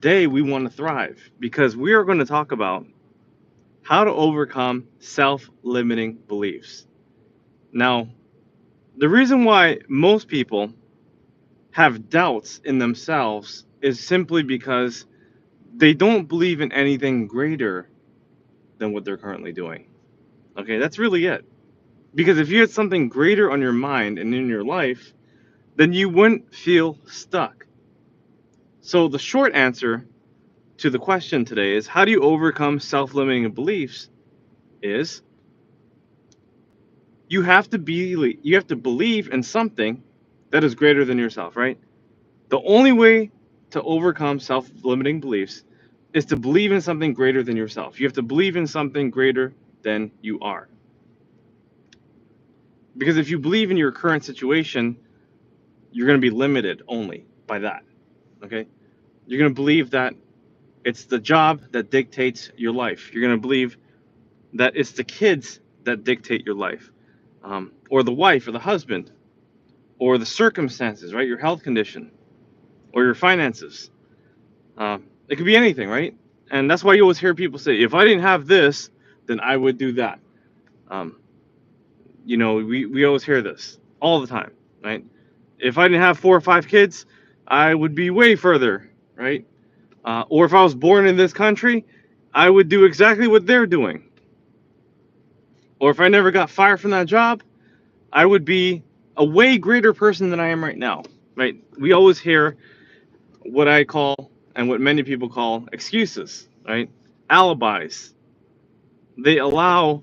Today, we want to thrive because we are going to talk about how to overcome self limiting beliefs. Now, the reason why most people have doubts in themselves is simply because they don't believe in anything greater than what they're currently doing. Okay, that's really it. Because if you had something greater on your mind and in your life, then you wouldn't feel stuck. So, the short answer to the question today is how do you overcome self limiting beliefs? Is you have to believe in something that is greater than yourself, right? The only way to overcome self-limiting beliefs is to believe in something greater than yourself. You have to believe in something greater than you are. Because if you believe in your current situation, you're going to be limited only by that. Okay? You're going to believe that it's the job that dictates your life. You're going to believe that it's the kids that dictate your life, or the wife, or the husband, or the circumstances, right? Your health condition, or your finances. It could be anything, right? And that's why you always hear people say, if I didn't have this, then I would do that. Um, we always hear this all the time, right? If I didn't have 4 or 5 kids, I would be way further, right? Or if I was born in this country, I would do exactly what they're doing. Or if I never got fired from that job, I would be a way greater person than I am right now, right? We always hear what I call and what many people call excuses, right? Alibis. They allow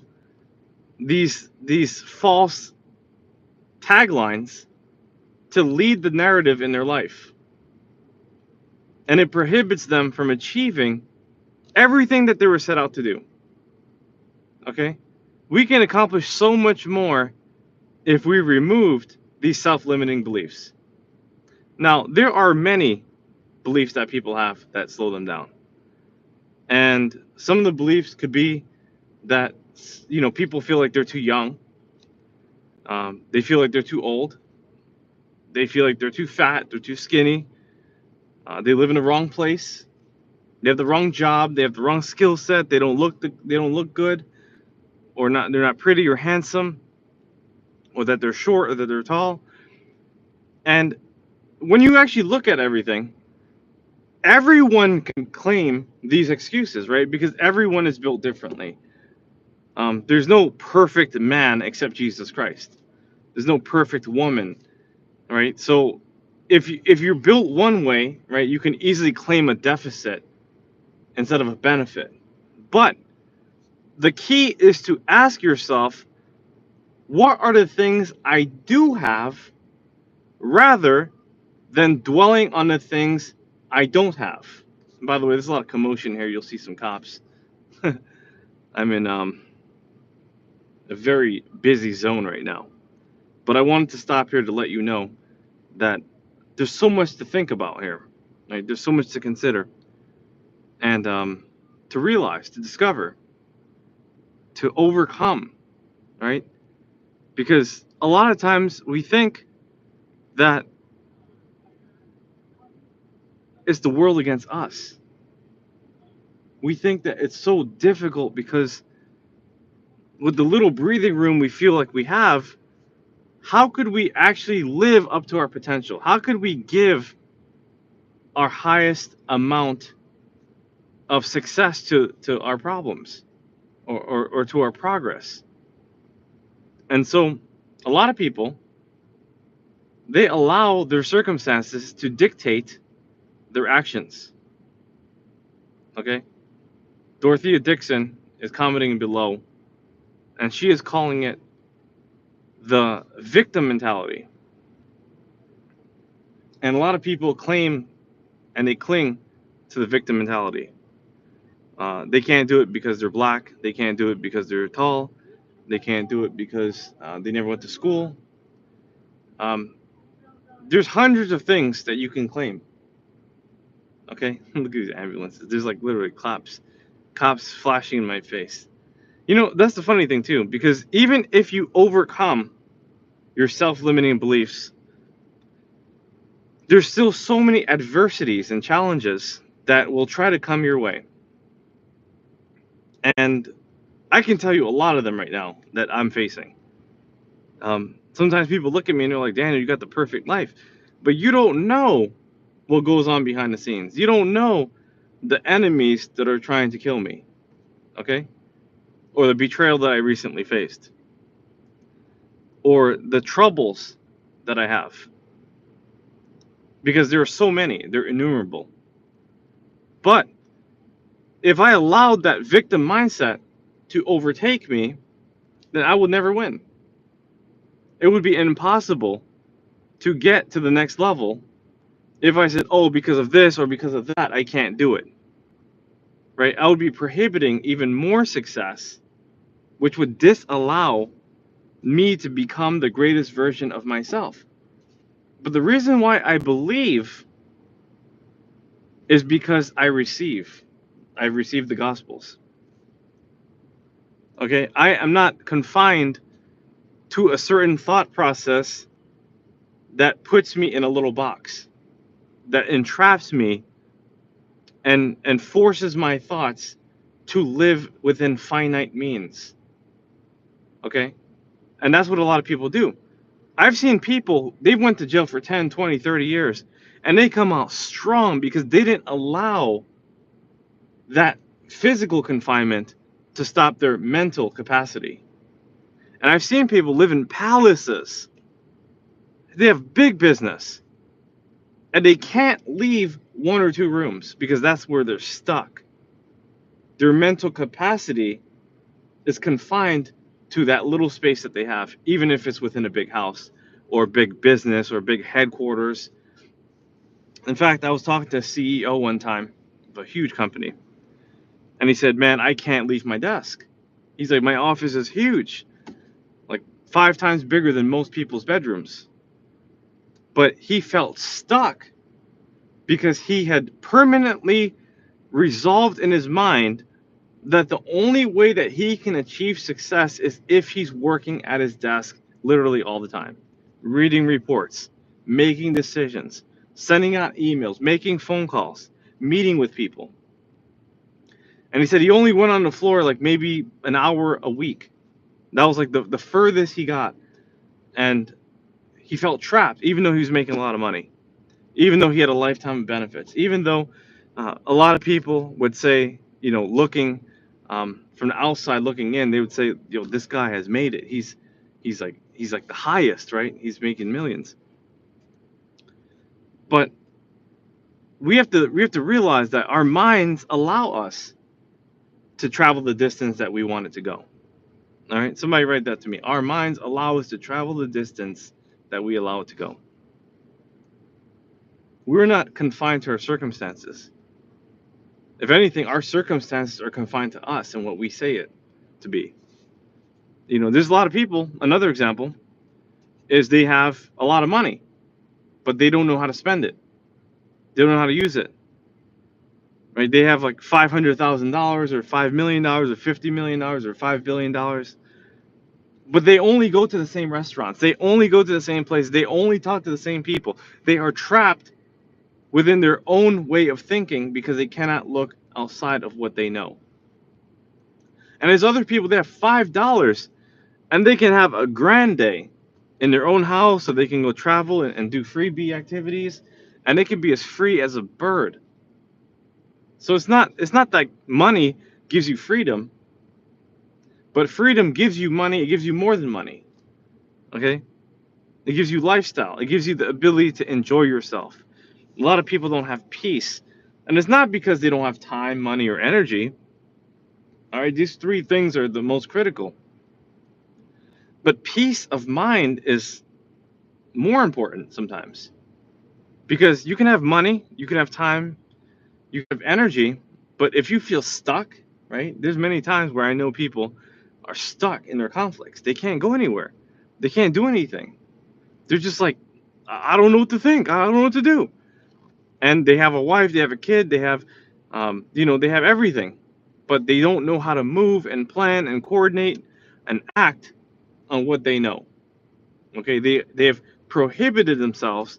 these false taglines to lead the narrative in their life. And it prohibits them from achieving everything that they were set out to do. Okay? We can accomplish so much more if we removed these self-limiting beliefs. Now, there are many beliefs that people have that slow them down. And some of the beliefs could be that people feel like they're too young. They feel like they're too old. They feel like they're too fat. They're too skinny. They live in the wrong place. They have the wrong job. They have the wrong skill set. They don't look good, or not. They're not pretty or handsome, or that they're short or that they're tall. And when you actually look at everything, everyone can claim these excuses, right? Because everyone is built differently. There's no perfect man except Jesus Christ. There's no perfect woman, right? So if you're built one way, right, you can easily claim a deficit instead of a benefit. But the key is to ask yourself, what are the things I do have, rather than dwelling on the things I don't have. And by the way, there's a lot of commotion here. You'll see some cops. I'm in a very busy zone right now. But I wanted to stop here to let you know that there's so much to think about here. Right? There's so much to consider and to realize, to discover, to overcome, right? Because a lot of times we think that it's the world against us. We think that it's so difficult because with the little breathing room we feel like we have, how could we actually live up to our potential? How could we give our highest amount of success to our problems or to our progress? And so a lot of people, they allow their circumstances to dictate their actions. Okay? Dorothea Dixon is commenting below, and she is calling it the victim mentality. And a lot of people claim and they cling to the victim mentality. They can't do it because they're black. They can't do it because they're tall. They can't do it because they never went to school. Um, there's hundreds of things that you can claim. Okay? Look at these ambulances. There's like literally cops flashing in my face. That's the funny thing too, because even if you overcome your self-limiting beliefs, there's still so many adversities and challenges that will try to come your way. And I can tell you a lot of them right now that I'm facing. Sometimes people look at me and they're like, Daniel, you got the perfect life. But you don't know what goes on behind the scenes. You don't know the enemies that are trying to kill me, okay? Or the betrayal that I recently faced, or the troubles that I have. Because there are so many, they're innumerable. But if I allowed that victim mindset to overtake me, then I would never win. It would be impossible to get to the next level if I said, oh, because of this or because of that, I can't do it. Right? I would be prohibiting even more success, which would disallow me to become the greatest version of myself. But the reason why I believe is because I received the Gospels. Okay? I am not confined to a certain thought process that puts me in a little box, that entraps me and forces my thoughts to live within finite means. Okay? And that's what a lot of people do. I've seen people, they went to jail for 10, 20, 30 years, and they come out strong because they didn't allow that physical confinement to stop their mental capacity. And I've seen people live in palaces. They have big business, and they can't leave one or two rooms because that's where they're stuck. Their mental capacity is confined to that little space that they have, even if it's within a big house or big business or big headquarters. In fact, I was talking to a CEO one time of a huge company, and he said, man, I can't leave my desk. He's like, my office is huge, like 5 times bigger than most people's bedrooms. But he felt stuck because he had permanently resolved in his mind that the only way that he can achieve success is if he's working at his desk literally all the time, reading reports, making decisions, sending out emails, making phone calls, meeting with people. And he said he only went on the floor like maybe an hour a week. That was like the furthest he got. And he felt trapped, even though he was making a lot of money, even though he had a lifetime of benefits, even though a lot of people would say, looking from the outside looking in, they would say, this guy has made it. He's like the highest, right? He's making millions. But we have to realize that our minds allow us to travel the distance that we want it to go. All right, somebody write that to me. Our minds allow us to travel the distance that we allow it to go. We're not confined to our circumstances. If anything, our circumstances are confined to us and what we say it to be. There's a lot of people, another example, is they have a lot of money, but they don't know how to spend it. They don't know how to use it. Right? They have like $500,000 or $5 million or $50 million or $5 billion. But they only go to the same restaurants. They only go to the same places. They only talk to the same people. They are trapped within their own way of thinking because they cannot look outside of what they know. And there's other people, they have $5 and they can have a grand day in their own house, so they can go travel and do freebie activities, and they can be as free as a bird. So it's not that money gives you freedom, but freedom gives you money. It gives you more than money. Okay? It gives you lifestyle. It gives you the ability to enjoy yourself. A lot of people don't have peace, and it's not because they don't have time, money, or energy. All right, these 3 things are the most critical. But peace of mind is more important sometimes, because you can have money, you can have time, you can have energy, but if you feel stuck, right? There's many times where I know people are stuck in their conflicts. They can't go anywhere. They can't do anything. They're just like, I don't know what to think. I don't know what to do. And they have a wife, they have a kid, they have, they have everything, but they don't know how to move and plan and coordinate and act on what they know. Okay, they have prohibited themselves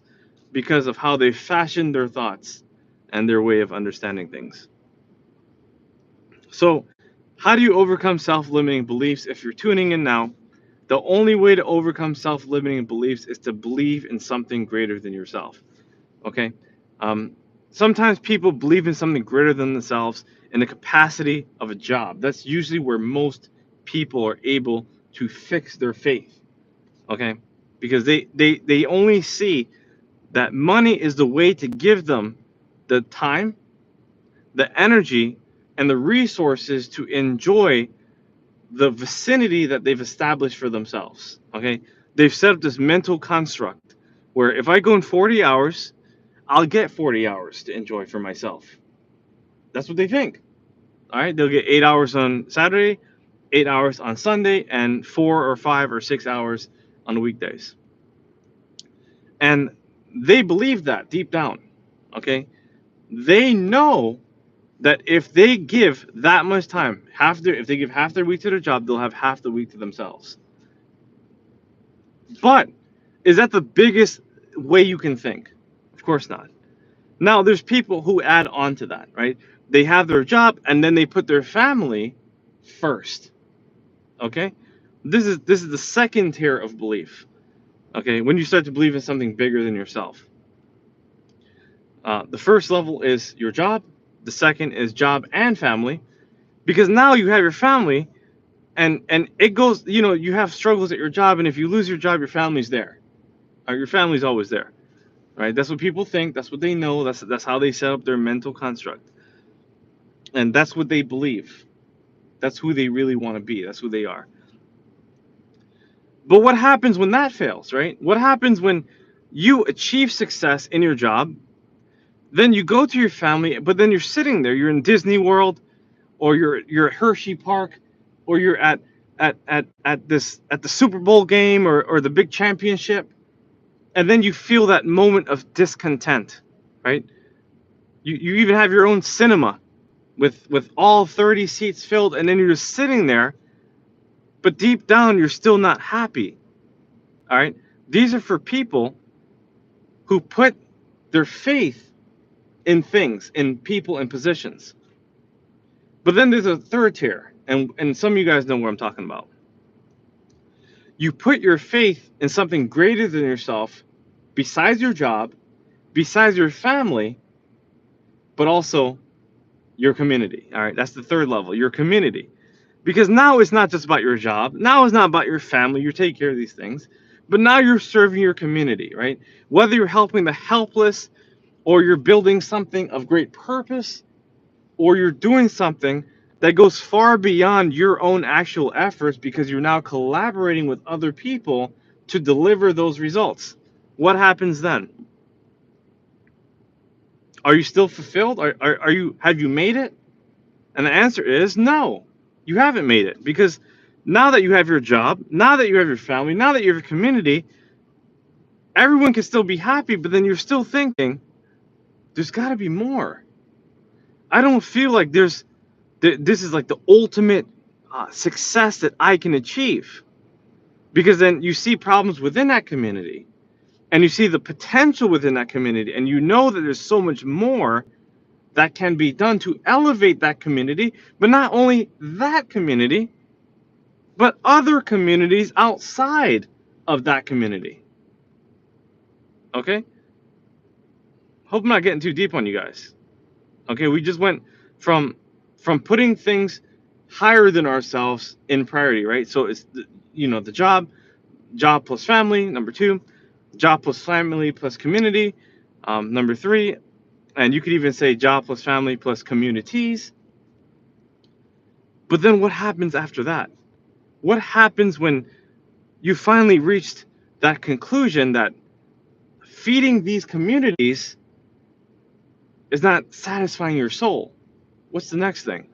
because of how they fashioned their thoughts and their way of understanding things. So, how do you overcome self-limiting beliefs? If you're tuning in now, the only way to overcome self-limiting beliefs is to believe in something greater than yourself. Okay? Um, Sometimes people believe in something greater than themselves in the capacity of a job. That's usually where most people are able to fix their faith. Okay? Because they only see that money is the way to give them the time, the energy, and the resources to enjoy the vicinity that they've established for themselves. Okay? They've set up this mental construct where if I go in 40 hours, I'll get 40 hours to enjoy for myself. That's what they think. All right? They'll get 8 hours on Saturday, 8 hours on Sunday, and 4 or 5 or 6 hours on the weekdays. And they believe that deep down. Okay? They know that if they give that much time, if they give half their week to their job, they'll have half the week to themselves. But is that the biggest way you can think? Of course not. Now, there's people who add on to that, right? They have their job and then they put their family first. Okay? This is the second tier of belief. Okay? When you start to believe in something bigger than yourself. The first level is your job. The second is job and family. Because now you have your family and it goes, you have struggles at your job, and if you lose your job, your family's there. Your family's always there. Right? That's what people think. That's what they know. That's how they set up their mental construct. And that's what they believe. That's who they really want to be. That's who they are. But what happens when that fails, right? What happens when you achieve success in your job, then you go to your family, but then you're sitting there, you're in Disney World, or you're at Hershey Park, or you're at the Super Bowl game or the big championship, and then you feel that moment of discontent, right? You even have your own cinema with all 30 seats filled, and then you're just sitting there, but deep down you're still not happy. All right? These are for people who put their faith in things, in people, and positions. But then there's a third tier, and some of you guys know what I'm talking about. You put your faith in something greater than yourself, besides your job, besides your family, but also your community. All right, that's the third level, your community. Because now it's not just about your job. Now it's not about your family. You take care of these things. But now you're serving your community, right? Whether you're helping the helpless, or you're building something of great purpose, or you're doing something that goes far beyond your own actual efforts because you're now collaborating with other people to deliver those results. What happens then? Are you still fulfilled? Have you made it? And the answer is no. You haven't made it, because now that you have your job, now that you have your family, now that you have your community, everyone can still be happy, but then you're still thinking, there's got to be more. I don't feel like this is like the ultimate success that I can achieve. Because then you see problems within that community, and you see the potential within that community, and you know that there's so much more that can be done to elevate that community, but not only that community, but other communities outside of that community. Okay? Hope I'm not getting too deep on you guys. Okay, we just went from putting things higher than ourselves in priority, right? So it's the job plus family, number 2, job plus family plus community, number 3, and you could even say job plus family plus communities. But then what happens after that? What happens when you finally reached that conclusion that feeding these communities is not satisfying your soul? What's the next thing?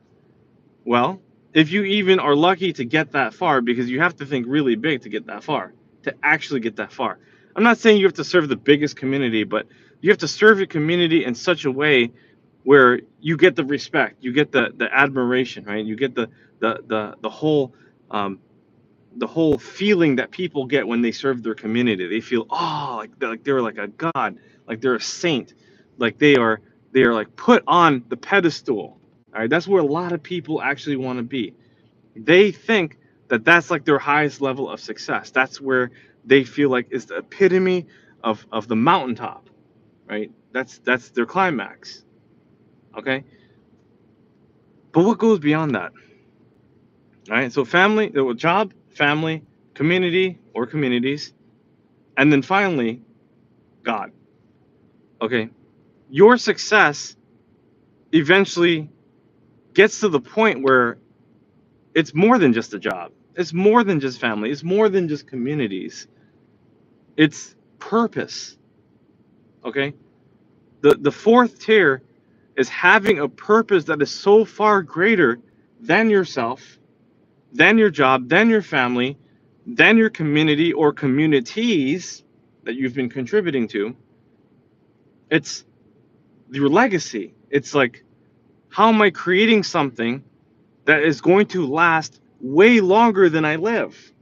Well, if you even are lucky to get that far, because you have to think really big to get that far, to actually get that far. I'm not saying you have to serve the biggest community, but you have to serve your community in such a way where you get the respect, you get the admiration, right? You get the whole feeling that people get when they serve their community. They feel, like they're like a god, like they're a saint, like they are They are like put on the pedestal. All right, that's where a lot of people actually want to be. They think that that's like their highest level of success. That's where they feel like is the epitome of the mountaintop, right? That's their climax. Okay, but what goes beyond that? All right, so family, job, family, community or communities, and then finally God. Okay, your success eventually gets to the point where it's more than just a job. It's more than just family. It's more than just communities. It's purpose. Okay? The fourth tier is having a purpose that is so far greater than yourself, than your job, than your family, than your community or communities that you've been contributing to. It's your legacy. It's like, how am I creating something that is going to last way longer than I live?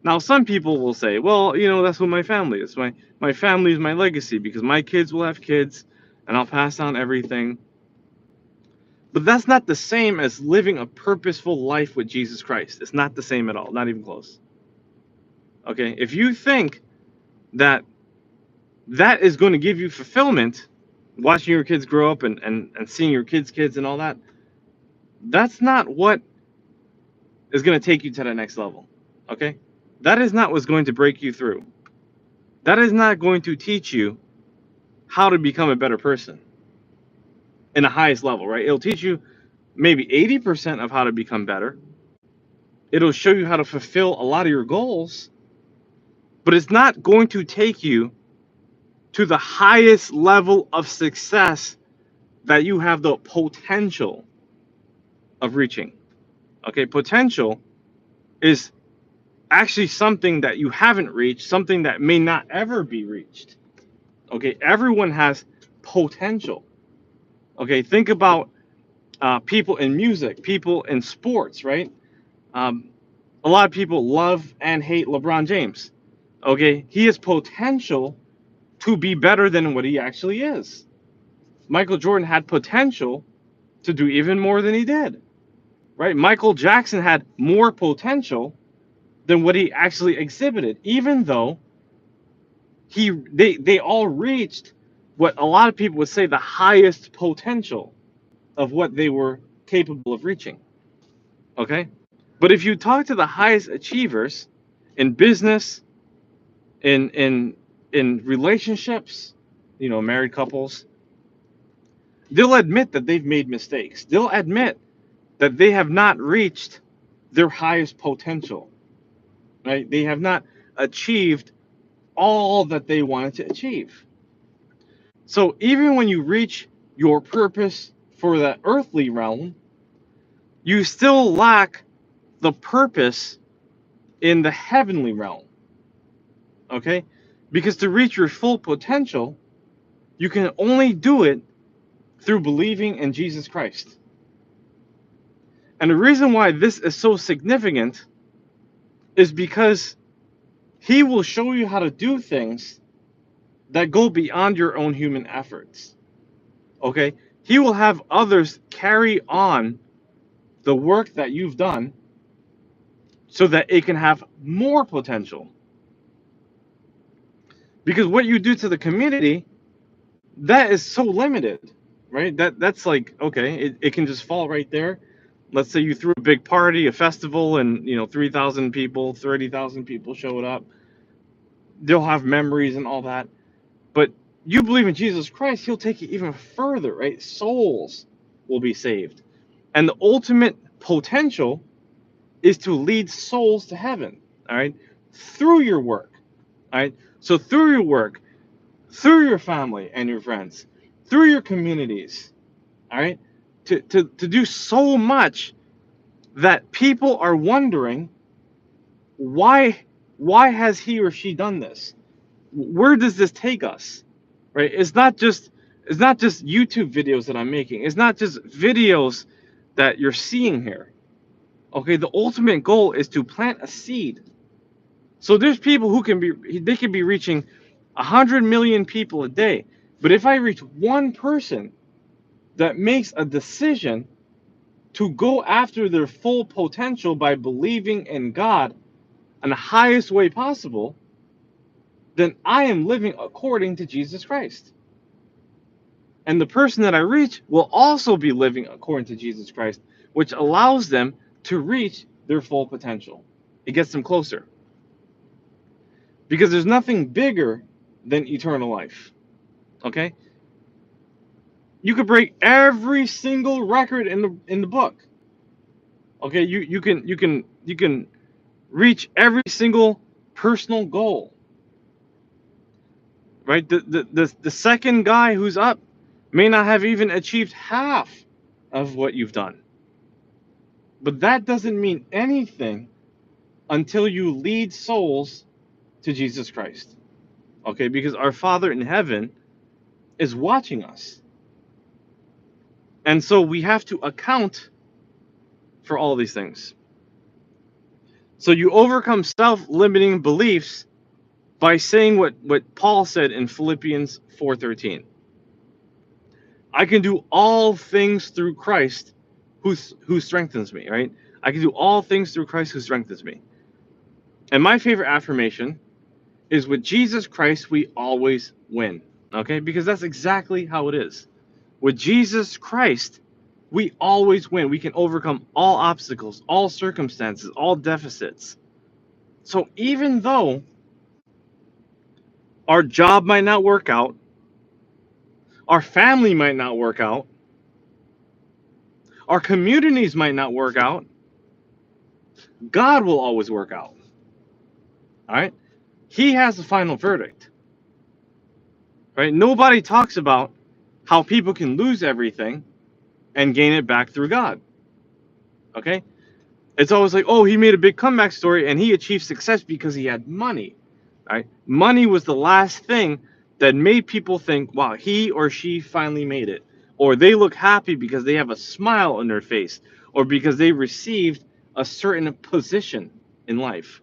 Now, some people will say, well, that's what my family is. My family is my legacy because my kids will have kids and I'll pass on everything. But that's not the same as living a purposeful life with Jesus Christ. It's not the same at all, not even close. Okay? If you think that that is going to give you fulfillment, watching your kids grow up and seeing your kids and all that, that's not what is going to take you to the next level. Okay? That is not what's going to break you through. That is not going to teach you how to become a better person in the highest level, right? It'll teach you maybe 80% of how to become better. It'll show you how to fulfill a lot of your goals, but it's not going to take you to the highest level of success that you have the potential of reaching. Okay, potential is actually something that you haven't reached, something that may not ever be reached. Okay, everyone has potential. Okay, think about people in music, people in sports, right? A lot of people love and hate LeBron James. Okay, he has potential to be better than what he actually is. Michael Jordan had potential to do even more than he did, right? Michael Jackson had more potential than what he actually exhibited, even though they all reached what a lot of people would say the highest potential of what they were capable of reaching. Okay? But if you talk to the highest achievers in business, in relationships, married couples, they'll admit that they've made mistakes. They'll admit that they have not reached their highest potential. Right? They have not achieved all that they wanted to achieve. So even when you reach your purpose for the earthly realm, you still lack the purpose in the heavenly realm. Okay? Because to reach your full potential, you can only do it through believing in Jesus Christ. And the reason why this is so significant is because he will show you how to do things that go beyond your own human efforts. Okay? He will have others carry on the work that you've done so that it can have more potential. Because what you do to the community, that is so limited, right? That's like, okay, it can just fall right there. Let's say you threw a big party, a festival, and 3,000 people, 30,000 people showed up. They'll have memories and all that. But you believe in Jesus Christ, he'll take it even further, right? Souls will be saved. And the ultimate potential is to lead souls to heaven, all right? Through your work, all right? So through your work, through your family and your friends, through your communities, all right? To do so much that people are wondering, why has he or she done this? Where does this take us? Right? It's not just YouTube videos that I'm making. It's not just videos that you're seeing here. Okay, the ultimate goal is to plant a seed. So there's people who can be reaching 100 million people a day. But if I reach one person that makes a decision to go after their full potential by believing in God in the highest way possible, then I am living according to Jesus Christ. And the person that I reach will also be living according to Jesus Christ, which allows them to reach their full potential. It gets them closer. Because there's nothing bigger than eternal life. Okay? You could break every single record in the book. Okay, you can reach every single personal goal. Right? The second guy who's up may not have even achieved half of what you've done. But that doesn't mean anything until you lead souls to Jesus Christ. Okay, because our Father in heaven is watching us. And so we have to account for all these things. So you overcome self-limiting beliefs by saying what Paul said in Philippians 4:13. I can do all things through Christ who strengthens me, right? I can do all things through Christ who strengthens me. And my favorite affirmation is with Jesus Christ, we always win. Okay? Because that's exactly how it is. With Jesus Christ, we always win. We can overcome all obstacles, all circumstances, all deficits. So even though our job might not work out, our family might not work out, our communities might not work out, God will always work out. All right? He has the final verdict. Right? Nobody talks about how people can lose everything and gain it back through God. Okay? It's always like, oh, he made a big comeback story and he achieved success because he had money. Right? Money was the last thing that made people think, wow, he or she finally made it. Or they look happy because they have a smile on their face, or because they received a certain position in life.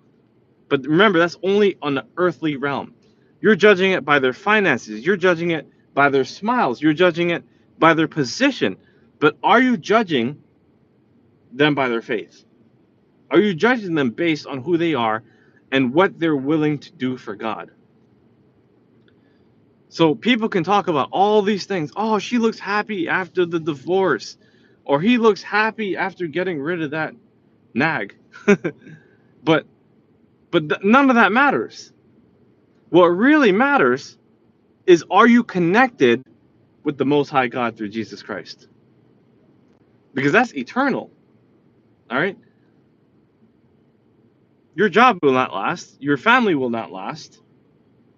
But remember, that's only on the earthly realm. You're judging it by their finances. You're judging it by their smiles. You're judging it by their position. But are you judging them by their faith? Are you judging them based on who they are and what they're willing to do for God? So people can talk about all these things. Oh, she looks happy after the divorce, or he looks happy after getting rid of that nag. but none of that matters. What really matters is, are you connected with the Most High God through Jesus Christ? Because that's eternal. All right? Your job will not last. Your family will not last.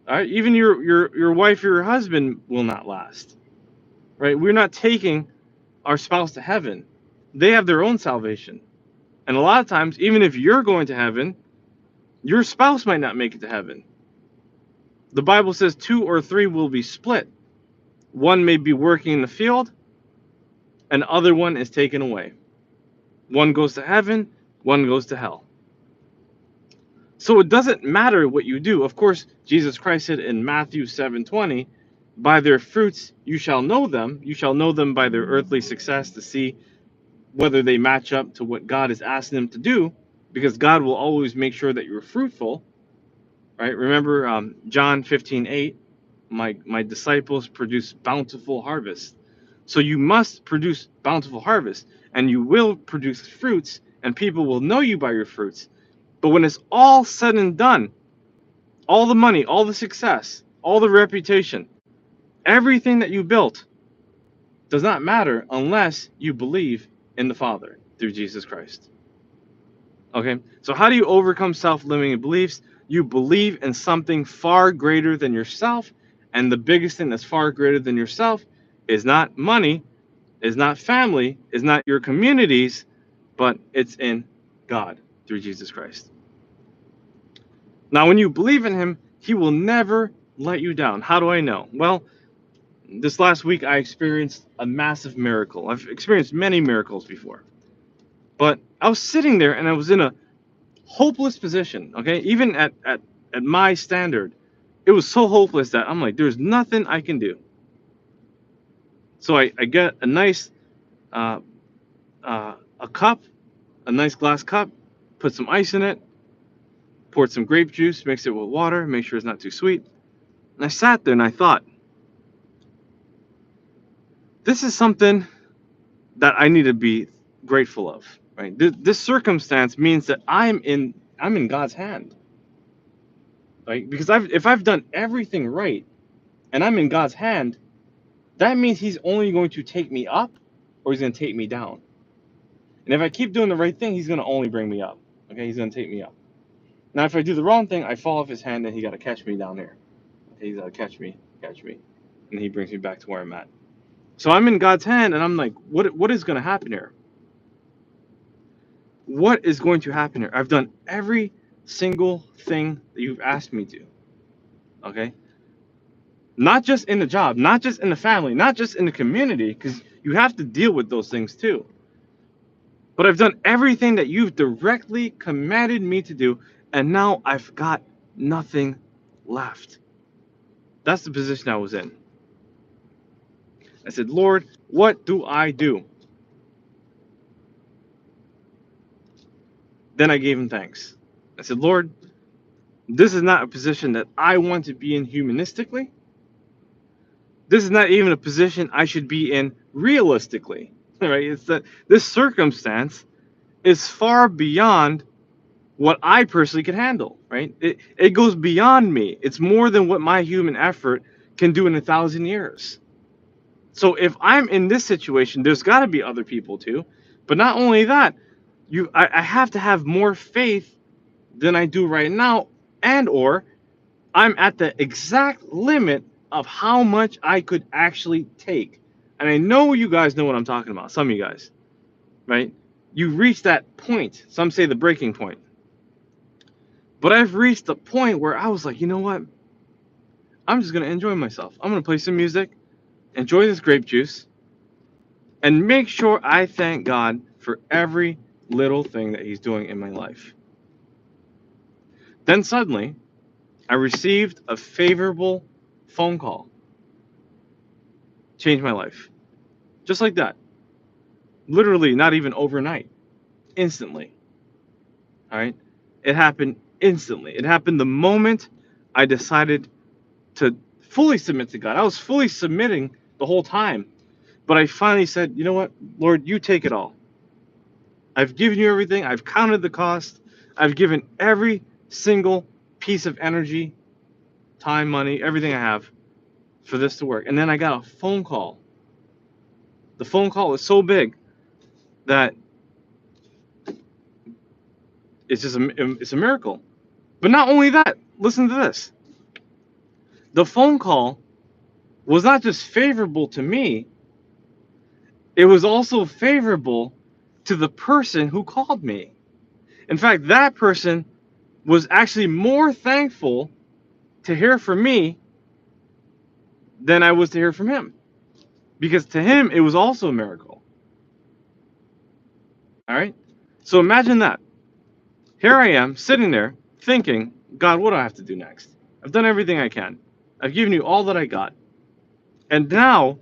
All right? Even your wife or your husband will not last. Right? We're not taking our spouse to heaven. They have their own salvation. And a lot of times, even if you're going to heaven, your spouse might not make it to heaven. The Bible says 2 or 3 will be split. One may be working in the field, and the other one is taken away. One goes to heaven, one goes to hell. So it doesn't matter what you do. Of course, Jesus Christ said in Matthew 7:20, by their fruits you shall know them. You shall know them by their earthly success, to see whether they match up to what God is asking them to do, because God will always make sure that you're fruitful. Right? Remember John 15:8, my disciples produce bountiful harvest. So you must produce bountiful harvest, and you will produce fruits, and people will know you by your fruits. But when it's all said and done, all the money, all the success, all the reputation, everything that you built does not matter unless you believe in the Father through Jesus Christ. Okay? So how do you overcome self-limiting beliefs? You believe in something far greater than yourself, and the biggest thing that's far greater than yourself is not money, is not family, is not your communities, but it's in God through Jesus Christ. Now, when you believe in him, he will never let you down. How do I know? Well, this last week I experienced a massive miracle. I've experienced many miracles before. But I was sitting there and I was in a hopeless position, okay? Even at my standard, it was so hopeless that I'm like, there's nothing I can do. So I get a nice uh, a cup, a nice glass cup, put some ice in it, poured some grape juice, mixed it with water, make sure it's not too sweet. And I sat there and I thought, this is something that I need to be grateful of, right? This circumstance means that I'm in God's hand, right? Because if I've done everything right and I'm in God's hand, that means He's only going to take me up or He's going to take me down. And if I keep doing the right thing, He's going to only bring me up. Okay, He's going to take me up. Now, if I do the wrong thing, I fall off His hand and He got to catch me down there. Okay, He's got to catch me, and He brings me back to where I'm at. So I'm in God's hand, and I'm like, what is going to happen here? What is going to happen here? I've done every single thing that you've asked me to. Okay? Not just in the job, not just in the family, not just in the community, because you have to deal with those things too. But I've done everything that you've directly commanded me to do, and now I've got nothing left. That's the position I was in. I said, Lord, what do I do? Then I gave Him thanks. I said, Lord, this is not a position that I want to be in humanistically. This is not even a position I should be in realistically. Right? It's that this circumstance is far beyond what I personally can handle. Right? It goes beyond me. It's more than what my human effort can do in 1,000 years. So if I'm in this situation, there's got to be other people too. But not only that, I have to have more faith than I do right now, and or I'm at the exact limit of how much I could actually take. And I know you guys know what I'm talking about. Some of you guys, right? You reach that point. Some say the breaking point. But I've reached the point where I was like, you know what? I'm just going to enjoy myself. I'm going to play some music, enjoy this grape juice, and make sure I thank God for every little thing that He's doing in my life. Then suddenly, I received a favorable phone call. Changed my life. Just like that. Literally, not even overnight. Instantly. All right? It happened instantly. It happened the moment I decided to fully submit to God. I was fully submitting the whole time. But I finally said, you know what, Lord, you take it all. I've given you everything. I've counted the cost. I've given every single piece of energy, time, money, everything I have for this to work. And then I got a phone call. The phone call was so big that it's a miracle. But not only that, listen to this. The phone call was not just favorable to me, it was also favorable to the person who called me. In fact, that person was actually more thankful to hear from me than I was to hear from him. Because to him, it was also a miracle. All right? So imagine that. Here I am sitting there thinking, God, what do I have to do next? I've done everything I can. I've given you all that I got. And now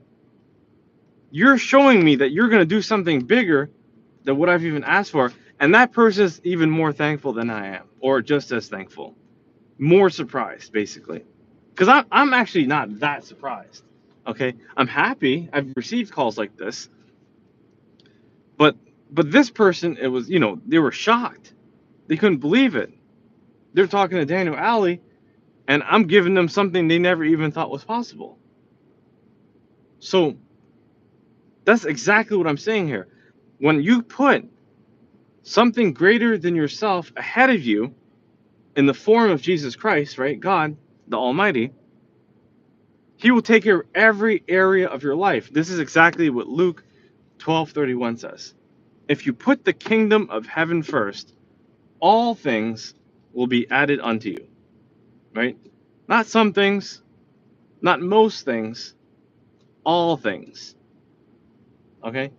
you're showing me that you're going to do something bigger than what I've even asked for. And that person's even more thankful than I am, or just as thankful. More surprised, basically. Because I'm actually not that surprised. Okay? I'm happy. I've received calls like this. But this person, it was, they were shocked. They couldn't believe it. They're talking to Daniel Alley, and I'm giving them something they never even thought was possible. So that's exactly what I'm saying here. When you put something greater than yourself ahead of you in the form of Jesus Christ, right? God, the Almighty, He will take care of every area of your life. This is exactly what Luke 12:31 says. If you put the kingdom of heaven first, all things will be added unto you, right? Not some things, not most things, all things. Okay?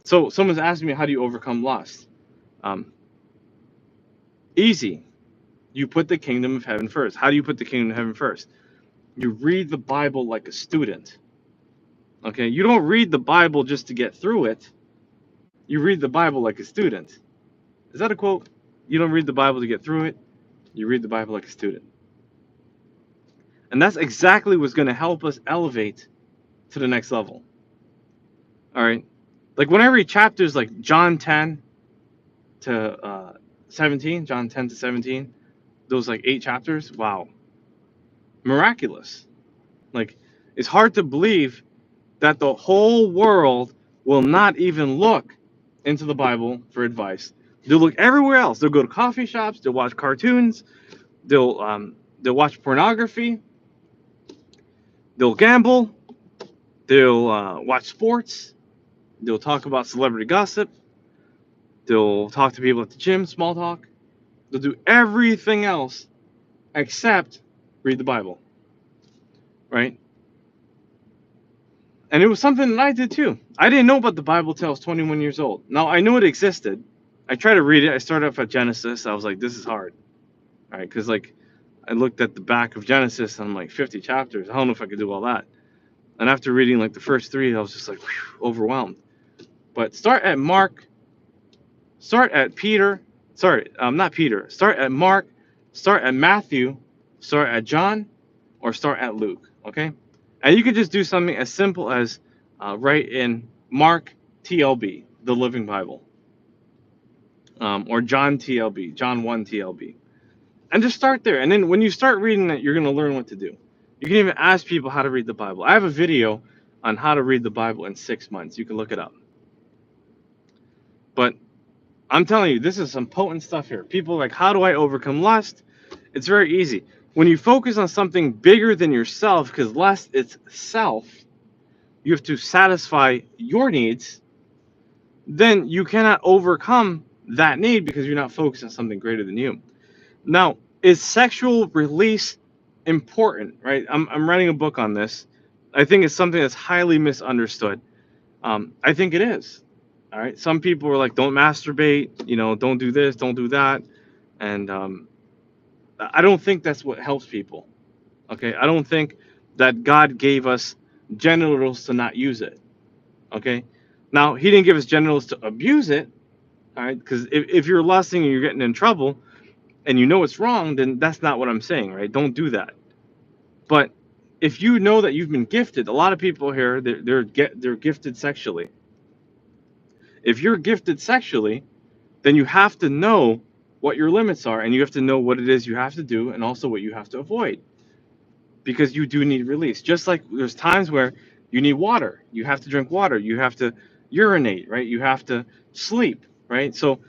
So someone's asking me, how do you overcome lust? Easy. You put the kingdom of heaven first. How do you put the kingdom of heaven first? You read the Bible like a student. Okay, you don't read the Bible just to get through it. You read the Bible like a student. Is that a quote? You don't read the Bible to get through it. You read the Bible like a student. And that's exactly what's going to help us elevate to the next level. All right. Like when I read chapters like John 10 to 17, John 10 to 17, those like 8 chapters, wow. Miraculous. Like it's hard to believe that the whole world will not even look into the Bible for advice. They'll look everywhere else. They'll go to coffee shops. They'll watch cartoons. They'll watch pornography. They'll gamble. They'll watch sports. They'll talk about celebrity gossip. They'll talk to people at the gym, small talk. They'll do everything else except read the Bible, right? And it was something that I did too. I didn't know about the Bible till I was 21 years old. Now, I knew it existed. I tried to read it. I started off at Genesis. I was like, this is hard, all right? Because like, I looked at the back of Genesis and I'm like, 50 chapters. I don't know if I could do all that. And after reading like the first 3, I was just like, whew, overwhelmed. But start at Mark. Start at Peter. Sorry, not Peter. Start at Mark. Start at Matthew. Start at John, or start at Luke. Okay. And you could just do something as simple as write in Mark TLB, the Living Bible, or John TLB, John 1 TLB. And just start there. And then when you start reading it, you're going to learn what to do. You can even ask people how to read the Bible. I have a video on how to read the Bible in 6 months. You can look it up. But I'm telling you, this is some potent stuff here. People are like, how do I overcome lust? It's very easy. When you focus on something bigger than yourself, because lust, it's self, you have to satisfy your needs, then you cannot overcome that need because you're not focused on something greater than you. Now, is sexual release important, right? I'm writing a book on this. I think it's something that's highly misunderstood. I think it is. All right. Some people are like, don't masturbate, don't do this, don't do that. And I don't think that's what helps people. Okay. I don't think that God gave us genitals to not use it. Okay. Now, He didn't give us genitals to abuse it. All right. Because if you're lusting and you're getting in trouble and you know it's wrong, then that's not what I'm saying, right? Don't do that. But if you know that you've been gifted, a lot of people here, they're gifted sexually. If you're gifted sexually, then you have to know what your limits are, and you have to know what it is you have to do and also what you have to avoid, because you do need release. Just like there's times where you need water, you have to drink water, you have to urinate, right? You have to sleep, right? So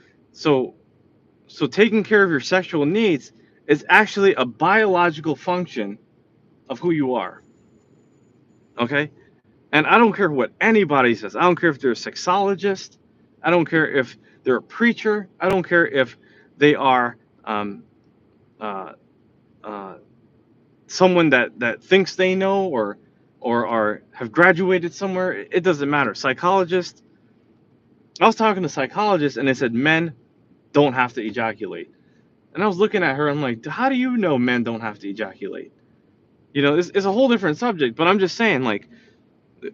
taking care of your sexual needs is actually a biological function of who you are. Okay? And I don't care what anybody says. I don't care if they're a sexologist. I don't care if they're a preacher. I don't care if they are someone that thinks they know or have graduated somewhere. It doesn't matter. Psychologist. I was talking to psychologists and they said men don't have to ejaculate. And I was looking at her. I'm like, how do you know men don't have to ejaculate? It's a whole different subject. But I'm just saying, like,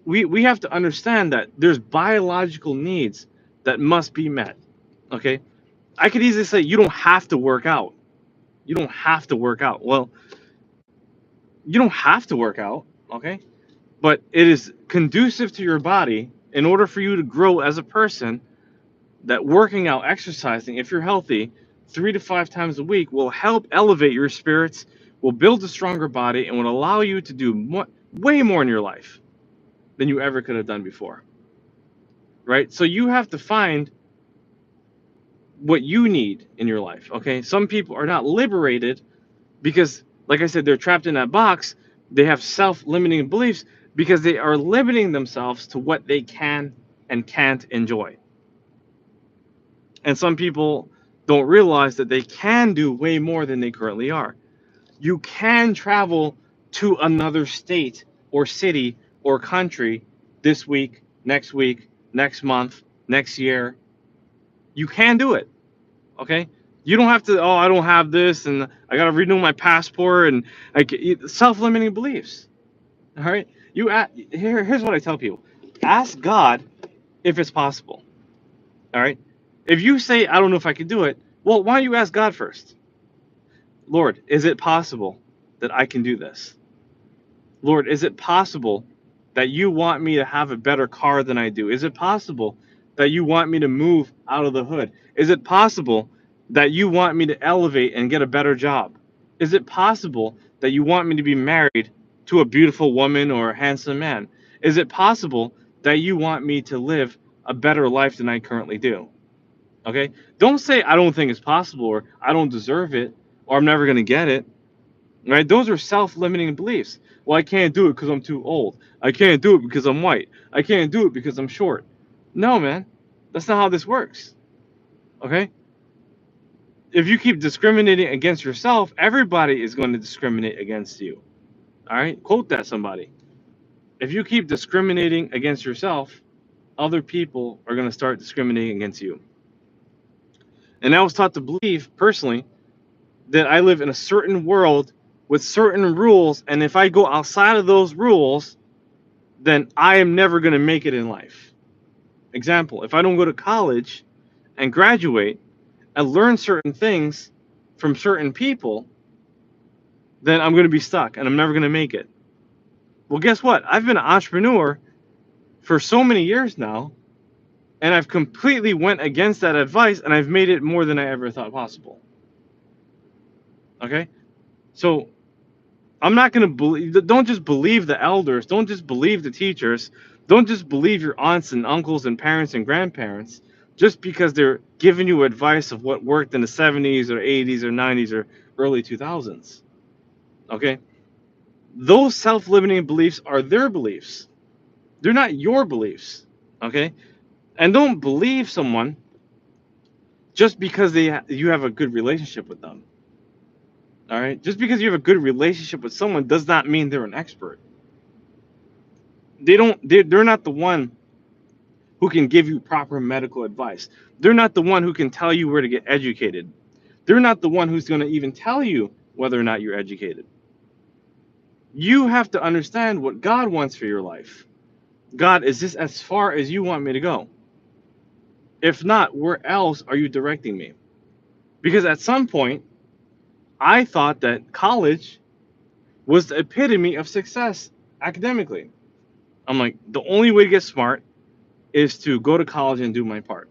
we have to understand that there's biological needs that must be met. Okay, I could easily say you don't have to work out. You don't have to work out. Well, you don't have to work out, okay? But it is conducive to your body in order for you to grow as a person, that working out, exercising, if you're healthy, 3 to 5 times a week will help elevate your spirits, will build a stronger body, and will allow you to do way more in your life than you ever could have done before, right? So you have to find what you need in your life, okay? Some people are not liberated because, like I said, they're trapped in that box. They have self-limiting beliefs because they are limiting themselves to what they can and can't enjoy. And some people don't realize that they can do way more than they currently are. You can travel to another state or city or country this week, next month, next year. You can do it, okay? You don't have to, oh, I don't have this, and I got to renew my passport, and self-limiting beliefs, all right? Here's what I tell people: ask God if it's possible. All right. If you say, I don't know if I can do it, well, why don't you ask God first? Lord, is it possible that I can do this? Lord, is it possible that you want me to have a better car than I do? Is it possible that you want me to move out of the hood? Is it possible that you want me to elevate and get a better job? Is it possible that you want me to be married to a beautiful woman or a handsome man? Is it possible that you want me to live a better life than I currently do? Okay? Don't say I don't think it's possible, or I don't deserve it, or I'm never going to get it. Right? Those are self-limiting beliefs. Well, I can't do it because I'm too old. I can't do it because I'm white. I can't do it because I'm short. No, man. That's not how this works. Okay? If you keep discriminating against yourself, everybody is going to discriminate against you. All right? Quote that, somebody. If you keep discriminating against yourself, other people are going to start discriminating against you. And I was taught to believe, personally, that I live in a certain world with certain rules, and if I go outside of those rules, then I am never going to make it in life. Example, if I don't go to college and graduate and learn certain things from certain people, then I'm going to be stuck and I'm never going to make it. Well, guess what? I've been an entrepreneur for so many years now, and I've completely went against that advice, and I've made it more than I ever thought possible. Okay? So I'm not going to believe, don't just believe the elders, don't just believe the teachers, don't just believe your aunts and uncles and parents and grandparents just because they're giving you advice of what worked in the 70s or 80s or 90s or early 2000s. Okay? Those self-limiting beliefs are their beliefs. They're not your beliefs. Okay? And don't believe someone just because you have a good relationship with them. All right? Just because you have a good relationship with someone does not mean they're an expert. They're not the one who can give you proper medical advice. They're not the one who can tell you where to get educated. They're not the one who's going to even tell you whether or not you're educated. You have to understand what God wants for your life. God, is this as far as you want me to go? If not, where else are you directing me? Because at some point, I thought that college was the epitome of success academically. I'm like, the only way to get smart is to go to college and do my part.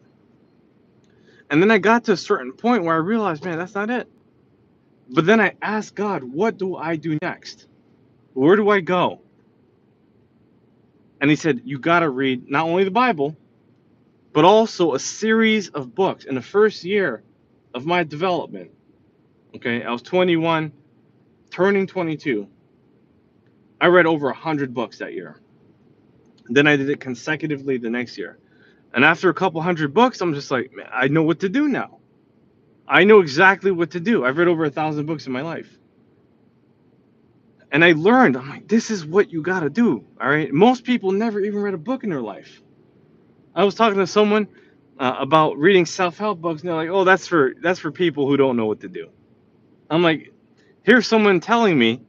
And then I got to a certain point where I realized, man, that's not it. But then I asked God, what do I do next? Where do I go? And he said, you got to read not only the Bible, but also a series of books. In the first year of my development, okay, I was 21, turning 22. I read over 100 books that year. Then I did it consecutively the next year. And after a couple hundred books, I'm just like, man, I know what to do now. I know exactly what to do. I've read over 1,000 books in my life. And I learned, I'm like, this is what you got to do. All right. Most people never even read a book in their life. I was talking to someone about reading self-help books, and they're like, oh, that's for people who don't know what to do. I'm like, here's someone telling me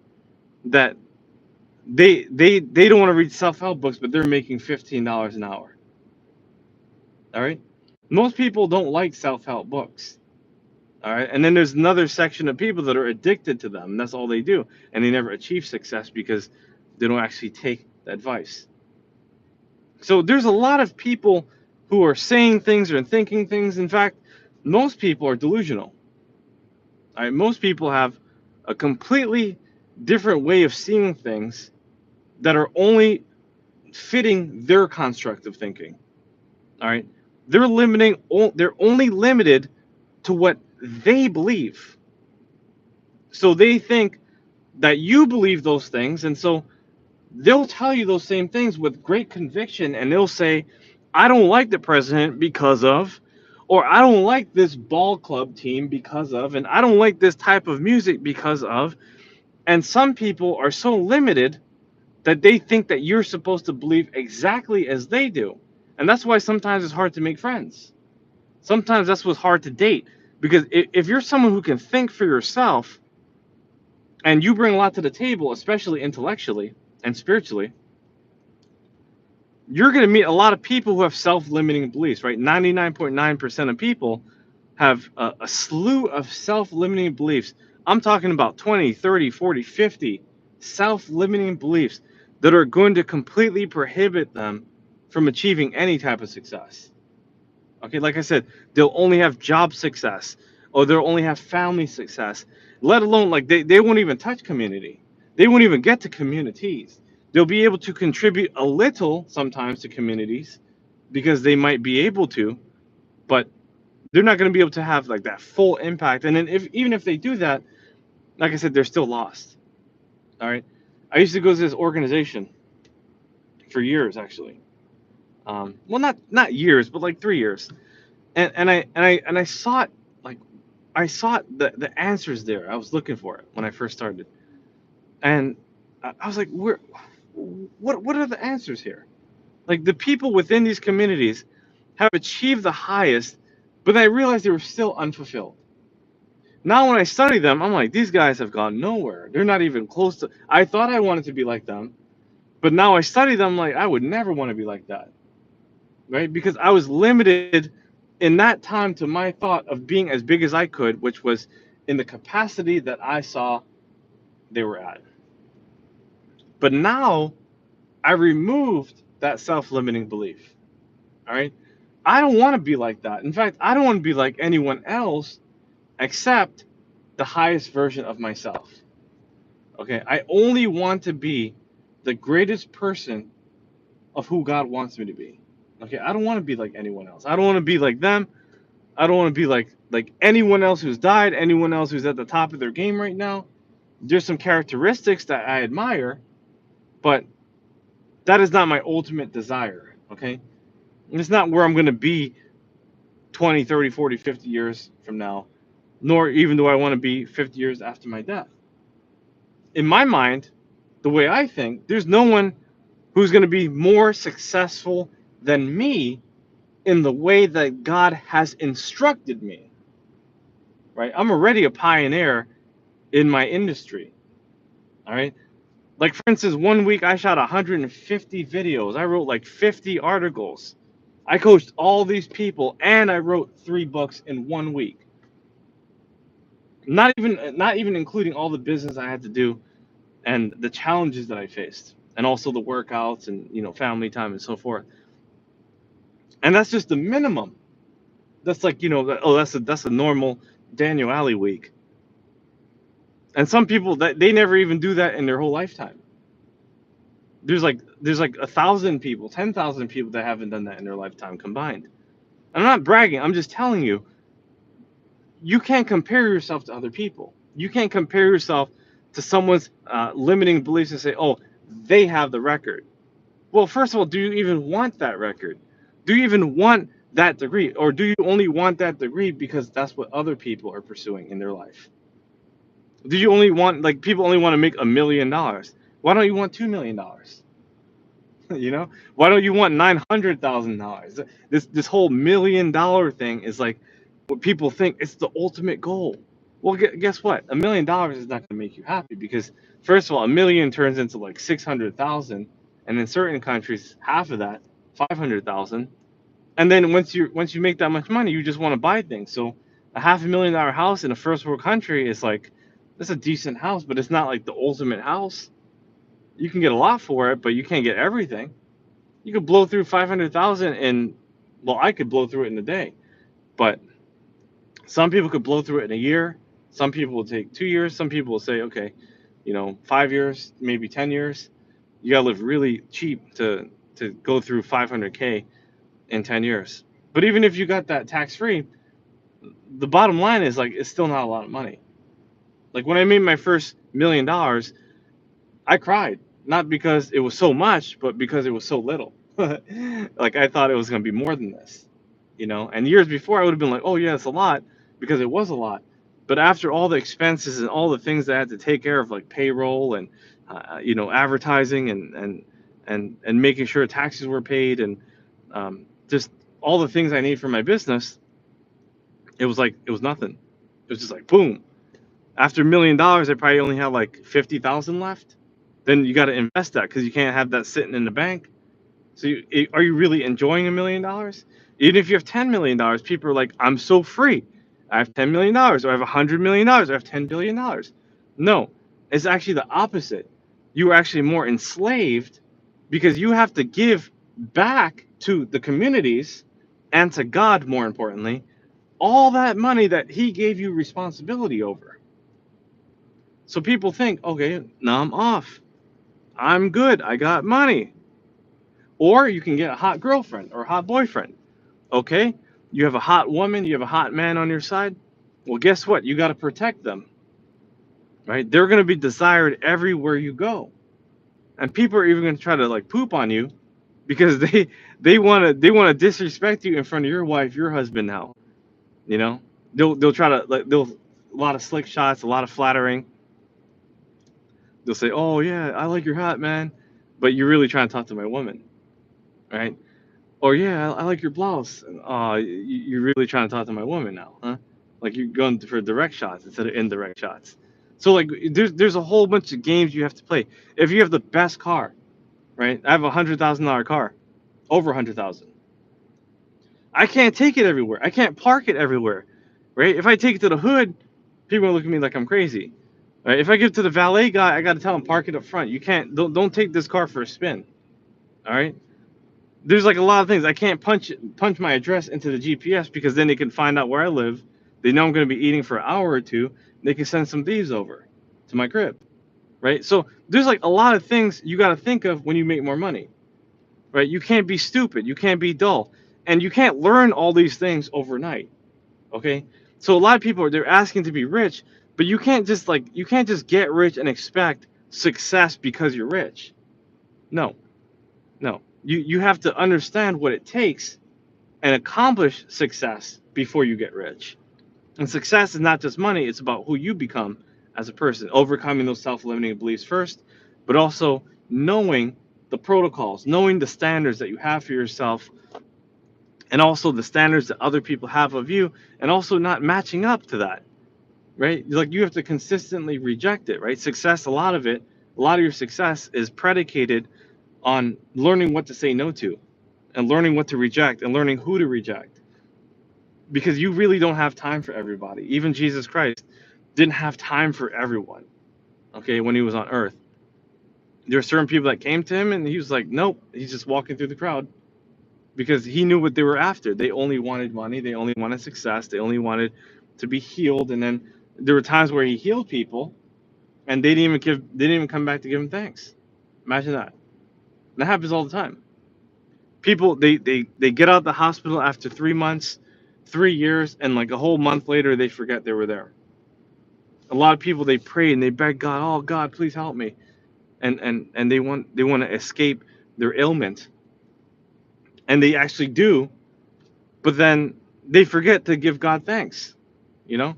that they don't want to read self-help books, but they're making $15 an hour. All right. Most people don't like self-help books. All right. And then there's another section of people that are addicted to them. And that's all they do. And they never achieve success because they don't actually take the advice. So there's a lot of people who are saying things or thinking things. In fact, most people are delusional. All right. Most people have a completely different way of seeing things that are only fitting their construct of thinking. All right. They're only limited to what they believe. So they think that you believe those things, and so they'll tell you those same things with great conviction, and they'll say, I don't like the president because of, or I don't like this ball club team because of, and I don't like this type of music because of. And some people are so limited that they think that you're supposed to believe exactly as they do. And that's why sometimes it's hard to make friends. Sometimes that's what's hard to date. Because if you're someone who can think for yourself, and you bring a lot to the table, especially intellectually and spiritually, you're going to meet a lot of people who have self-limiting beliefs, right? 99.9% of people have a slew of self-limiting beliefs. I'm talking about 20, 30, 40, 50 self-limiting beliefs that are going to completely prohibit them from achieving any type of success. Okay, like I said, they'll only have job success, or they'll only have family success, let alone like they won't even touch community. They won't even get to communities. They'll be able to contribute a little sometimes to communities because they might be able to, but they're not going to be able to have like that full impact. And then if even if they do that, like I said, they're still lost. All right. I used to go to this organization for years actually. Well, not years, but like 3 years. And I sought like I sought the answers there. I was looking for it when I first started, and I was like, where, what are the answers here? Like the people within these communities have achieved the highest, but I realized they were still unfulfilled. Now when I study them, I'm like, these guys have gone nowhere. They're not even close to. I thought I wanted to be like them, but now I study them like I would never want to be like that, right? Because I was limited in that time to my thought of being as big as I could, which was in the capacity that I saw they were at. But now I removed that self-limiting belief. All right. I don't want to be like that. In fact, I don't want to be like anyone else except the highest version of myself. Okay. I only want to be the greatest person of who God wants me to be. Okay. I don't want to be like anyone else. I don't want to be like them. I don't want to be like anyone else who's died, anyone else who's at the top of their game right now. There's some characteristics that I admire, but that is not my ultimate desire, okay? And it's not where I'm going to be 20, 30, 40, 50 years from now, nor even do I want to be 50 years after my death. In my mind, the way I think, there's no one who's going to be more successful than me in the way that God has instructed me, right? I'm already a pioneer in my industry, all right? Like, for instance, one week I shot 150 videos. I wrote like 50 articles. I coached all these people, and I wrote 3 books in one week. Not even including all the business I had to do and the challenges that I faced, and also the workouts and family time and so forth. And that's just the minimum. That's like that's a normal Daniel Alley week. And some people that they never even do that in their whole lifetime. There's like 1,000 people, 10,000 people that haven't done that in their lifetime combined. I'm not bragging. I'm just telling you, you can't compare yourself to other people. You can't compare yourself to someone's limiting beliefs and say, oh, they have the record. Well, first of all, do you even want that record? Do you even want that degree? Or do you only want that degree because that's what other people are pursuing in their life? Do you only want, like, people only want to make $1 million? Why don't you want $2 million? Why don't you want $900,000? This whole $1 million thing is like what people think it's the ultimate goal. Well, guess what? $1 million is not going to make you happy because first of all, 1 million turns into like 600,000, and in certain countries, half of that, 500,000. And then once you make that much money, you just want to buy things. So a $500,000 house in a first world country is like, that's a decent house, but it's not like the ultimate house. You can get a lot for it, but you can't get everything. You could blow through 500,000 in, well, I could blow through it in a day, but some people could blow through it in a year. Some people will take 2 years. Some people will say, okay, 5 years, maybe 10 years. You gotta live really cheap to go through 500K in 10 years. But even if you got that tax free, the bottom line is like it's still not a lot of money. Like when I made my first $1 million, I cried. Not because it was so much, but because it was so little. Like I thought it was going to be more than this, And years before, I would have been like, "Oh yeah, it's a lot," because it was a lot. But after all the expenses and all the things that I had to take care of, like payroll and advertising and making sure taxes were paid and just all the things I need for my business, it was nothing. It was just like boom. After $1 million, I probably only had like 50,000 left. Then you got to invest that because you can't have that sitting in the bank. So are you really enjoying $1 million? Even if you have $10 million, people are like, I'm so free. I have $10 million, or I have $100 million, or I have $10 billion. No, it's actually the opposite. You are actually more enslaved because you have to give back to the communities and to God, more importantly, all that money that He gave you responsibility over. So people think, okay, now I'm off. I'm good. I got money. Or you can get a hot girlfriend or a hot boyfriend. Okay? You have a hot woman, you have a hot man on your side. Well, guess what? You got to protect them, right? They're going to be desired everywhere you go. And people are even going to try to like poop on you because they want to disrespect you in front of your wife, your husband now, you know? They'll try to like they'll a lot of slick shots, a lot of flattering. They'll say, "Oh yeah, I like your hat, man," but you're really trying to talk to my woman, right? Or yeah, I like your blouse. You're really trying to talk to my woman now, huh? Like you're going for direct shots instead of indirect shots. So like there's a whole bunch of games you have to play. If you have the best car, right? I have $100,000 car, over 100,000. I can't take it everywhere. I can't park it everywhere, right? If I take it to the hood, people are looking at me like I'm crazy. Right? If I give it to the valet guy, I got to tell him park it up front. You can't don't take this car for a spin. All right? There's like a lot of things. I can't punch my address into the GPS because then they can find out where I live. They know I'm going to be eating for an hour or two. They can send some thieves over to my crib, right? So there's like a lot of things you got to think of when you make more money, right? You can't be stupid. You can't be dull, and you can't learn all these things overnight. Okay, so a lot of people they're asking to be rich, but you can't just get rich and expect success because you're rich. No, no. You have to understand what it takes and accomplish success before you get rich. And success is not just money, it's about who you become as a person, overcoming those self-limiting beliefs first, but also knowing the protocols, knowing the standards that you have for yourself, and also the standards that other people have of you, and also not matching up to that, right? Like you have to consistently reject it, right? Success, a lot of your success is predicated on learning what to say no to and learning what to reject and learning who to reject, because you really don't have time for everybody. Even Jesus Christ didn't have time for everyone, okay, when he was on earth. There are certain people that came to him and he was like, nope, he's just walking through the crowd because he knew what they were after. They only wanted money, they only wanted success, they only wanted to be healed. And then there were times where he healed people and they didn't even come back to give him thanks. Imagine that. That happens all the time. People they get out of the hospital after 3 months, 3 years, and like a whole month later they forget they were there. A lot of people they pray and they beg God, oh God, please help me, and they want to escape their ailment, and they actually do, but then they forget to give God thanks, you know,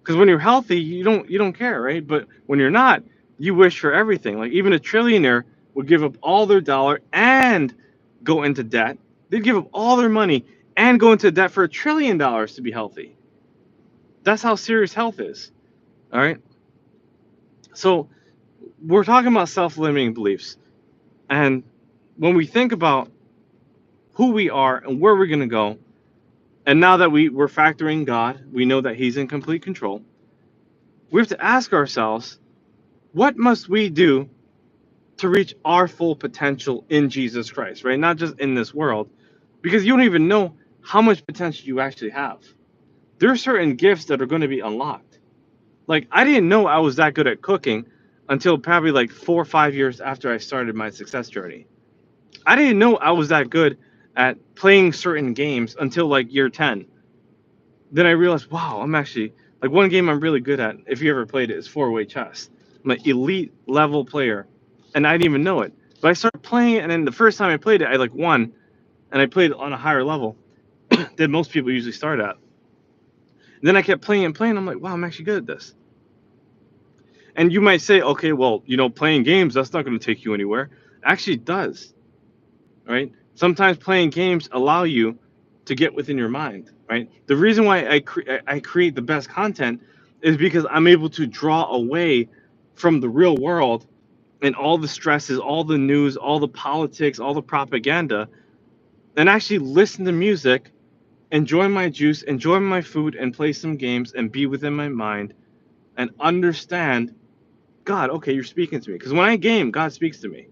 because when you're healthy you don't care, right? But when you're not, you wish for everything. Like even a trillionaire would give up all their dollar and go into debt. They'd give up all their money and go into debt for $1 trillion to be healthy. That's how serious health is. All right. So we're talking about self-limiting beliefs, and when we think about who we are and where we're going to go, and now that we're factoring God, we know that He's in complete control. We have to ask ourselves, what must we do to reach our full potential in Jesus Christ, right? Not just in this world, because you don't even know how much potential you actually have. There are certain gifts that are going to be unlocked. Like, I didn't know I was that good at cooking until probably like 4 or 5 years after I started my success journey. I didn't know I was that good at playing certain games until like year 10. Then I realized, wow, I'm actually, like, one game I'm really good at, if you ever played it, is four-way chess. I'm an elite level player, and I didn't even know it. But I started playing it, and then the first time I played it, I like won, and I played on a higher level than most people usually start at. And then I kept playing and playing. I'm like, wow, I'm actually good at this. And you might say, okay, well, playing games, that's not going to take you anywhere. Actually, it does, right? Sometimes playing games allow you to get within your mind, right? The reason why I create the best content is because I'm able to draw away from the real world and all the stresses, all the news, all the politics, all the propaganda, and actually listen to music, enjoy my juice, enjoy my food, and play some games and be within my mind and understand God, okay, you're speaking to me. Because when I game, God speaks to me,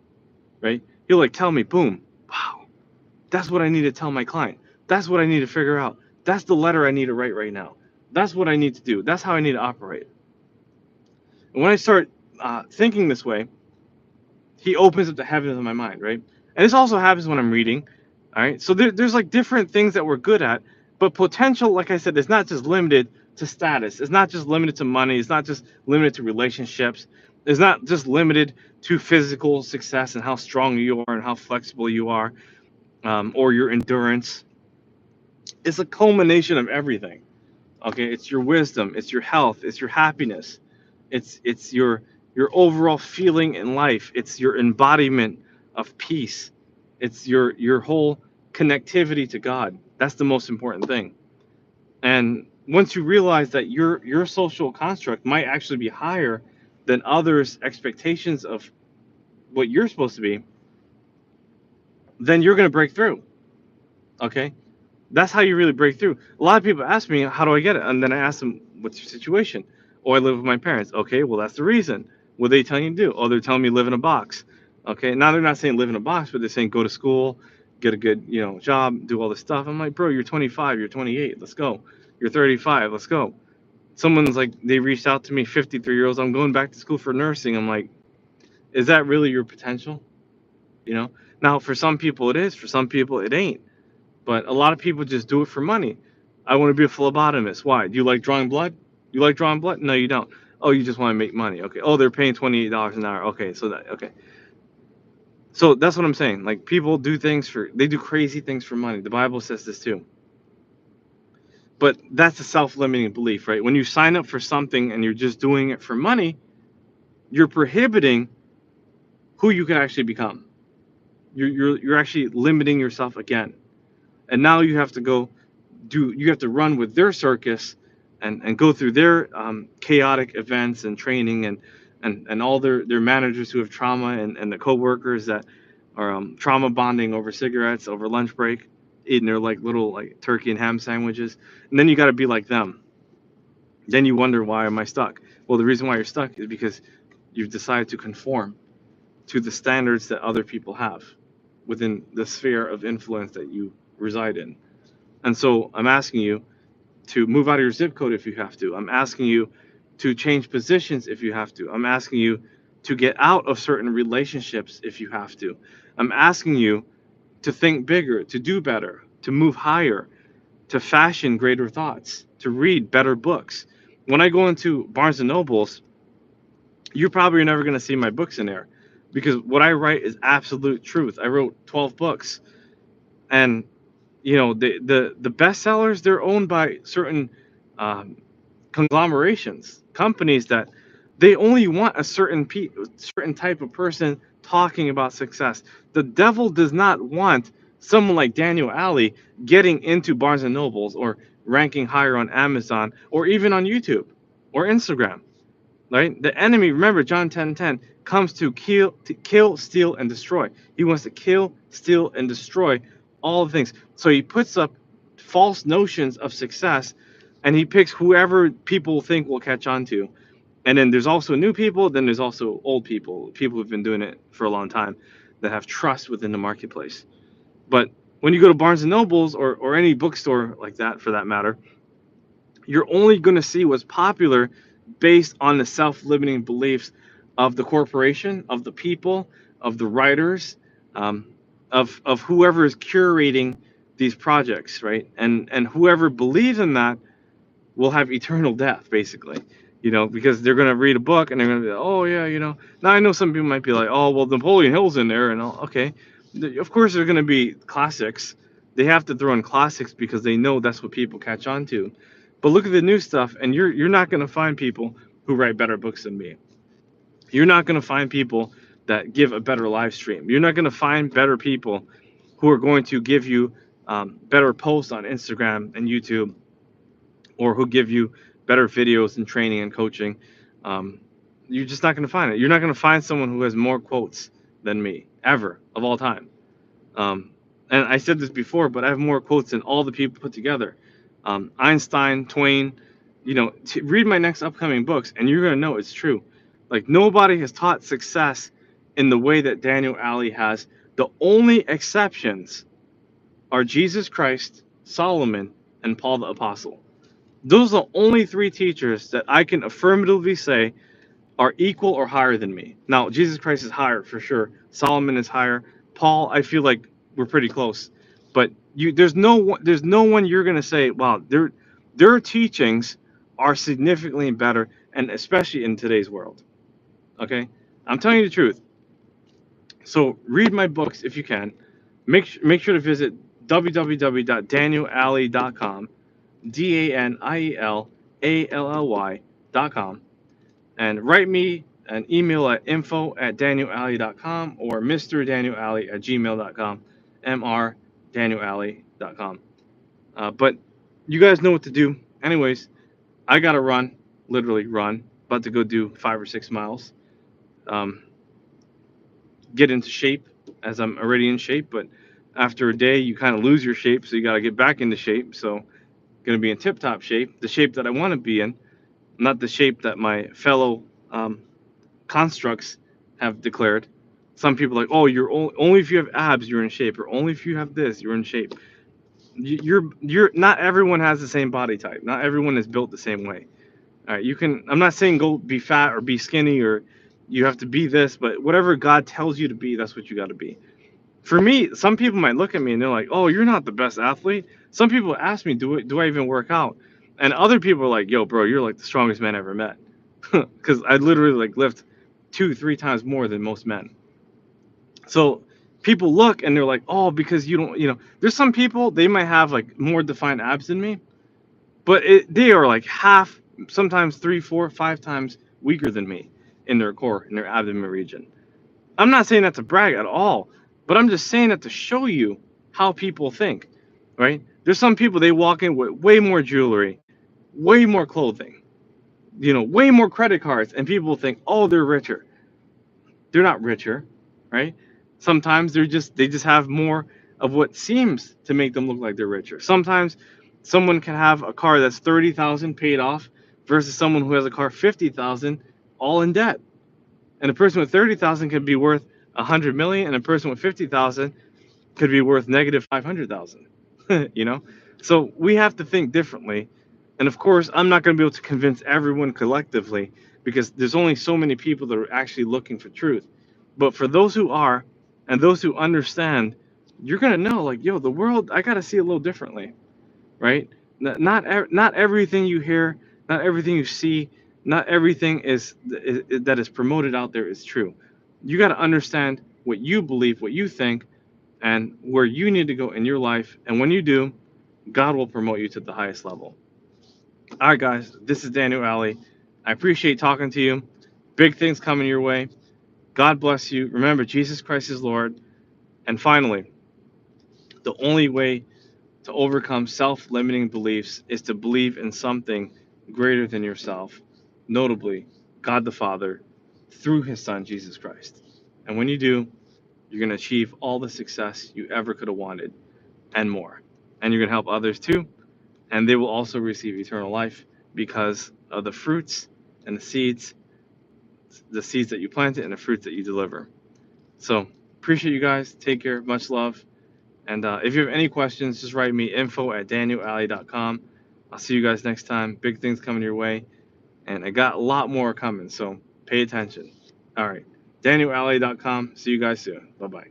right? He'll like tell me, boom, wow, that's what I need to tell my client. That's what I need to figure out. That's the letter I need to write right now. That's what I need to do. That's how I need to operate. And when I start thinking this way, he opens up the heavens of my mind, right? And this also happens when I'm reading. All right. So there's like different things that we're good at, but potential, like I said, is not just limited to status. It's not just limited to money. It's not just limited to relationships. It's not just limited to physical success and how strong you are and how flexible you are, or your endurance. It's a culmination of everything. Okay. It's your wisdom. It's your health. It's your happiness. It's your overall feeling in life. It's your embodiment of peace. It's your whole connectivity to God. That's the most important thing. And once you realize that your social construct might actually be higher than others' expectations of what you're supposed to be, then you're going to break through. Okay? That's how you really break through. A lot of people ask me, how do I get it? And then I ask them, what's your situation? Oh, I live with my parents. Okay, well, that's the reason. What are they telling you to do? Oh, they're telling me live in a box. Okay, now they're not saying live in a box, but they're saying go to school, get a good, job, do all this stuff. I'm like, bro, you're 25, you're 28, let's go. You're 35, let's go. Someone's like, they reached out to me, 53-year-olds, I'm going back to school for nursing. I'm like, is that really your potential? You know? Now, for some people it is, for some people it ain't. But a lot of people just do it for money. I want to be a phlebotomist. Why? Do you like drawing blood? You like drawing blood? No, you don't. Oh, you just want to make money. Okay. Oh, they're paying $28 an hour. Okay, okay. So that's what I'm saying. Like people they do crazy things for money. The Bible says this too. But that's a self-limiting belief, right? When you sign up for something and you're just doing it for money, you're prohibiting who you can actually become. You're actually limiting yourself again. And now you have to you have to run with their circus and go through their chaotic events and training and all their managers who have trauma and the coworkers that are trauma bonding over cigarettes over lunch break, eating their like little like turkey and ham sandwiches. And then you got to be like them. Then you wonder, why am I stuck? Well, the reason why you're stuck is because you've decided to conform to the standards that other people have within the sphere of influence that you reside in. And so I'm asking you to move out of your zip code if you have to. I'm asking you to change positions if you have to. I'm asking you to get out of certain relationships if you have to. I'm asking you to think bigger, to do better, to move higher, to fashion greater thoughts, to read better books. When I go into Barnes and Nobles, you probably are never going to see my books in there because what I write is absolute truth. I wrote 12 books, and the bestsellers, they're owned by certain um, conglomerations, companies that they only want a certain type of person talking about success. The devil does not want someone like Daniel Alley getting into Barnes and Nobles or ranking higher on Amazon or even on YouTube or Instagram. Right? The enemy, remember John 10:10, comes to kill, steal, and destroy. He wants to kill, steal, and destroy all the things. So he puts up false notions of success, and he picks whoever people think will catch on to. And then there's also new people, then there's also old people who've been doing it for a long time that have trust within the marketplace. But when you go to Barnes and Nobles or any bookstore like that for that matter, you're only going to see what's popular based on the self-limiting beliefs of the corporation, of the people, of the writers, of whoever is curating these projects, right? And whoever believes in that will have eternal death, basically, because they're going to read a book and they're going to be, oh yeah, Now I know some people might be like, oh well, Napoleon Hill's in there, and all. Okay, of course they're going to be classics. They have to throw in classics because they know that's what people catch on to. But look at the new stuff, and you're not going to find people who write better books than me. You're not going to find people that give a better live stream. You're not going to find better people who are going to give you better posts on Instagram and YouTube, or who give you better videos and training and coaching. You're just not going to find it. You're not going to find someone who has more quotes than me, ever, of all time. And I said this before, but I have more quotes than all the people put together. Einstein, Twain, read my next upcoming books, and you're going to know it's true. Like, nobody has taught success in the way that Daniel Alley has. The only exceptions are Jesus Christ, Solomon, and Paul the Apostle. Those are the only three teachers that I can affirmatively say are equal or higher than me. Now, Jesus Christ is higher for sure. Solomon is higher. Paul, I feel like we're pretty close. But there's no one you're gonna say, wow, their teachings are significantly better, and especially in today's world. Okay, I'm telling you the truth. So read my books if you can. Make sure to visit www.danielalley.com, DANIELALLY.com, and write me an email at info@danielalley.com or mrdanielalley@gmail.com, mrdanielalley.com. But you guys know what to do. Anyways, I gotta run, literally run, about to go do 5 or 6 miles. Um, get into shape, as I'm already in shape, but after a day you kind of lose your shape, so you gotta get back into shape. So gonna be in tip-top shape, the shape that I want to be in, not the shape that my fellow constructs have declared. Some people are like, oh, you're only if you have abs you're in shape, or only if you have this you're in shape. You're not everyone has the same body type. Not everyone is built the same way. All right, you can. I'm not saying go be fat or be skinny or you have to be this, but whatever God tells you to be, that's what you got to be. For me, some people might look at me and they're like, oh, you're not the best athlete. Some people ask me, do I even work out? And other people are like, yo, bro, you're like the strongest man I ever met, because I literally like lift 2-3 times more than most men. So people look and they're like, oh, because you don't, there's some people, they might have like more defined abs than me, but they are like half, sometimes 3, 4, 5 times weaker than me in their core, in their abdomen region. I'm not saying that to brag at all, but I'm just saying that to show you how people think, right? There's some people, they walk in with way more jewelry, way more clothing, way more credit cards, and people think, oh, they're richer. They're not richer, right? Sometimes they just have more of what seems to make them look like they're richer. Sometimes someone can have a car that's 30,000 paid off versus someone who has a car 50,000 all in debt. And a person with 30,000 could be worth 100 million, and a person with 50,000 could be worth negative 500,000. So we have to think differently. And of course, I'm not going to be able to convince everyone collectively, because there's only so many people that are actually looking for truth. But for those who are, and those who understand, you're going to know, like, yo, the world, I got to see it a little differently, right? Not everything you hear, not everything you see, not everything that is promoted out there is true. You got to understand what you believe, what you think, and where you need to go in your life. And when you do, God will promote you to the highest level. All right, guys, this is Daniel Alley. I appreciate talking to you. Big things coming your way. God bless you. Remember, Jesus Christ is Lord. And finally, the only way to overcome self-limiting beliefs is to believe in something greater than yourself, notably God the Father, through his Son, Jesus Christ. And when you do, you're going to achieve all the success you ever could have wanted and more. And you're going to help others too, and they will also receive eternal life because of the fruits and the seeds that you planted and the fruits that you deliver. So appreciate you guys. Take care. Much love. And if you have any questions, just write me info@danielalley.com. I'll see you guys next time. Big things coming your way. And I got a lot more coming, so pay attention. All right. danielalley.com. See you guys soon. Bye-bye.